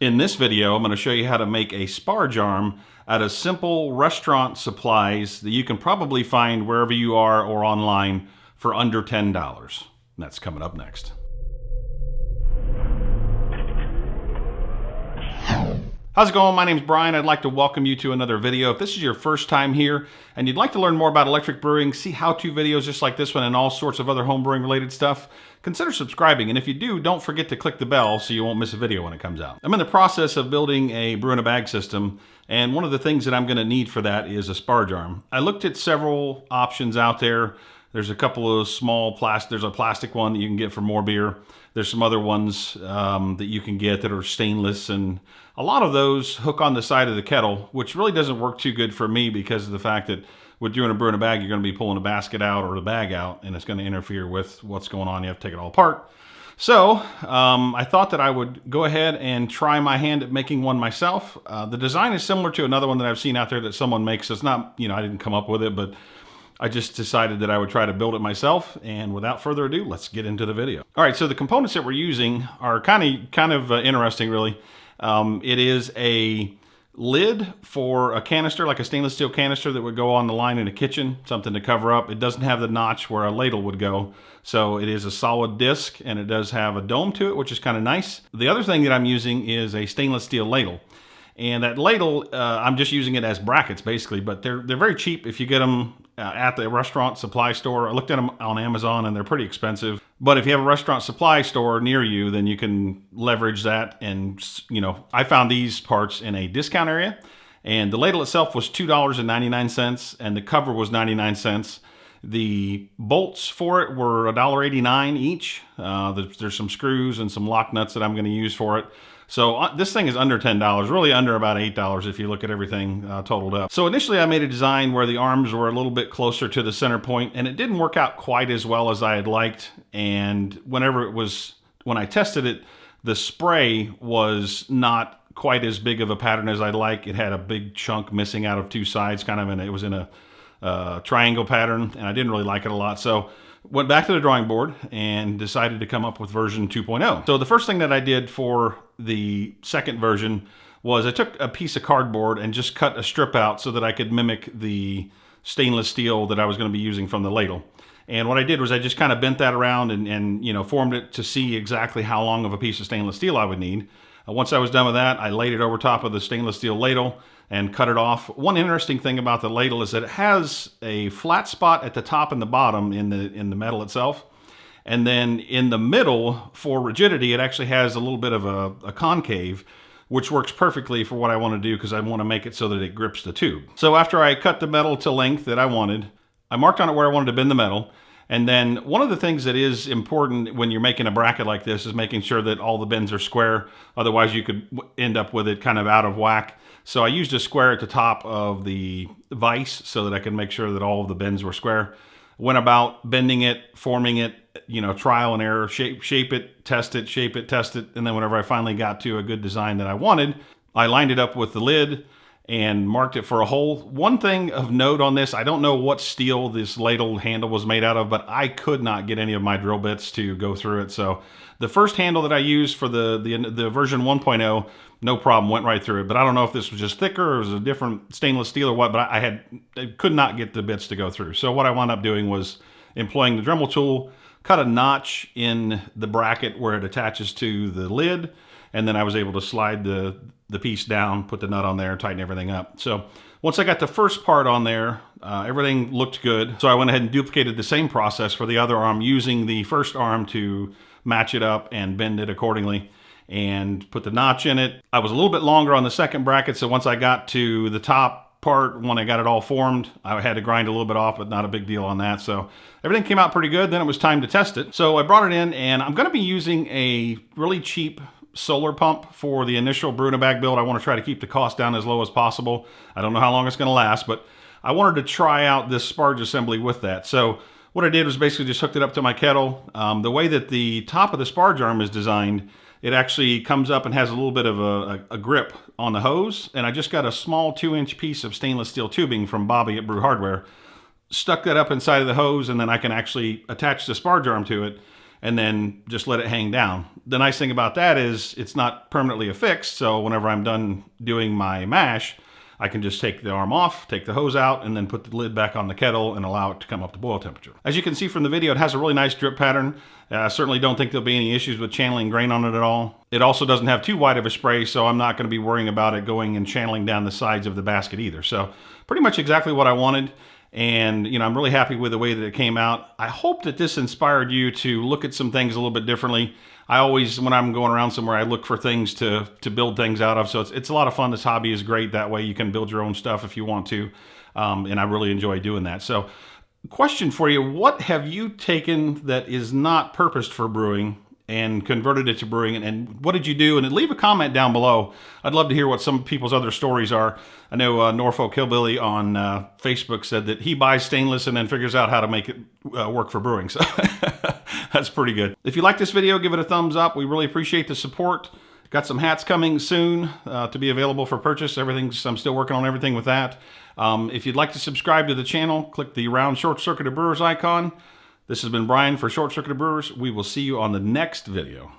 In this video, I'm going to show you how to make a sparge arm out of simple restaurant supplies that you can probably find wherever you are or online for under $10. That's coming up next. How's it going? My name's Brian. I'd like to welcome you to another video. If this is your first time here and you'd like to learn more about electric brewing, see how-to videos just like this one and all sorts of other home brewing related stuff, consider subscribing. And if you do, don't forget to click the bell so you won't miss a video when it comes out. I'm in the process of building a brew in a bag system, and one of the things that I'm going to need for that is a sparge arm. I looked at several options out there. There's a couple of small there's a plastic one that you can get from Morebeer. There's some other ones that you can get that are stainless, and a lot of those hook on the side of the kettle, which really doesn't work too good for me because of the fact that with doing a brew in a bag, you're going to be pulling the basket out or the bag out, and it's going to interfere with what's going on. You have to take it all apart. So I thought that I would go ahead and try my hand at making one myself. The design is similar to another one that I've seen out there that someone makes. It's not, I didn't come up with it, but I just decided that I would try to build it myself, and without further ado, let's get into the video. All right, so the components that we're using are kind of interesting, really. It is a lid for a canister, like a stainless steel canister that would go on the line in a kitchen, something to cover up. It doesn't have the notch where a ladle would go, so it is a solid disc, and it does have a dome to it, which is kind of nice. The other thing that I'm using is a stainless steel ladle. And that ladle, I'm just using it as brackets, basically, but they're very cheap if you get them at the restaurant supply store. I looked at them on Amazon, and they're pretty expensive. But if you have a restaurant supply store near you, then you can leverage that. And, I found these parts in a discount area, and the ladle itself was $2.99, and the cover was 99 cents. The bolts for it were $1.89 each. There's some screws and some lock nuts that I'm going to use for it. So this thing is under $10, really under about $8 if you look at everything totaled up. So initially I made a design where the arms were a little bit closer to the center point, and it didn't work out quite as well as I had liked. And when I tested it, the spray was not quite as big of a pattern as I'd like. It had a big chunk missing out of two sides, it was in a triangle pattern, and I didn't really like it a lot. So went back to the drawing board and decided to come up with version 2.0. So the first thing that I did for the second version was I took a piece of cardboard and just cut a strip out so that I could mimic the stainless steel that I was going to be using from the ladle. And what I did was I just kind of bent that around and formed it to see exactly how long of a piece of stainless steel I would need. Once I was done with that, I laid it over top of the stainless steel ladle and cut it off. One interesting thing about the ladle is that it has a flat spot at the top and the bottom in the metal itself. And then in the middle, for rigidity, it actually has a little bit of a concave, which works perfectly for what I want to do because I want to make it so that it grips the tube. So after I cut the metal to length that I wanted, I marked on it where I wanted to bend the metal. And then one of the things that is important when you're making a bracket like this is making sure that all the bends are square. Otherwise, you could end up with it kind of out of whack. So I used a square at the top of the vise so that I could make sure that all of the bends were square. Went about bending it, forming it, trial and error, shape it, test it, shape it, test it. And then whenever I finally got to a good design that I wanted, I lined it up with the lid and marked it for a hole. One thing of note on this, I don't know what steel this ladle handle was made out of, but I could not get any of my drill bits to go through it. So the first handle that I used for the version 1.0, no problem, went right through it. But I don't know if this was just thicker or it was a different stainless steel or what, but I could not get the bits to go through. So what I wound up doing was employing the Dremel tool, cut a notch in the bracket where it attaches to the lid, and then I was able to slide the piece down, put the nut on there, tighten everything up. So once I got the first part on there, everything looked good. So I went ahead and duplicated the same process for the other arm, using the first arm to match it up and bend it accordingly and put the notch in it. I was a little bit longer on the second bracket, so once I got to the top part, when I got it all formed, I had to grind a little bit off, but not a big deal on that. So everything came out pretty good. Then it was time to test it. So I brought it in, and I'm going to be using a really cheap solar pump for the initial brew in a bag build. I want to try to keep the cost down as low as possible. I don't know how long it's going to last, but I wanted to try out this Sparge Assembly with that. So what I did was basically just hooked it up to my kettle. The way that the top of the sparge arm is designed, it actually comes up and has a little bit of a grip on the hose. And I just got a small 2-inch piece of stainless steel tubing from Bobby at Brew Hardware, stuck that up inside of the hose, and then I can actually attach the sparge arm to it. and then just let it hang down. The nice thing about that is it's not permanently affixed, so whenever I'm done doing my mash, I can just take the arm off, take the hose out, and then put the lid back on the kettle and allow it to come up to boil temperature. As you can see from the video, it has a really nice drip pattern. I certainly don't think there'll be any issues with channeling grain on it at all. It also doesn't have too wide of a spray, so I'm not going to be worrying about it going and channeling down the sides of the basket either. So pretty much exactly what I wanted. And, you know, I'm really happy with the way that it came out. I hope that this inspired you to look at some things a little bit differently. I always, when I'm going around somewhere, I look for things to build things out of. So it's a lot of fun. This hobby is great. That way you can build your own stuff if you want to. And I really enjoy doing that. So question for you, what have you taken that is not purposed for brewing and converted it to brewing, and what did you do? And leave a comment down below. I'd love to hear what some people's other stories are. I know Norfolk Hillbilly on Facebook said that he buys stainless and then figures out how to make it work for brewing. So that's pretty good. If you like this video, give it a thumbs up. We really appreciate the support. Got some hats coming soon to be available for purchase. I'm still working on everything with that. If you'd like to subscribe to the channel, click the round short-circuited brewers icon. This has been Brian for Short Circuited Brewers. We will see you on the next video.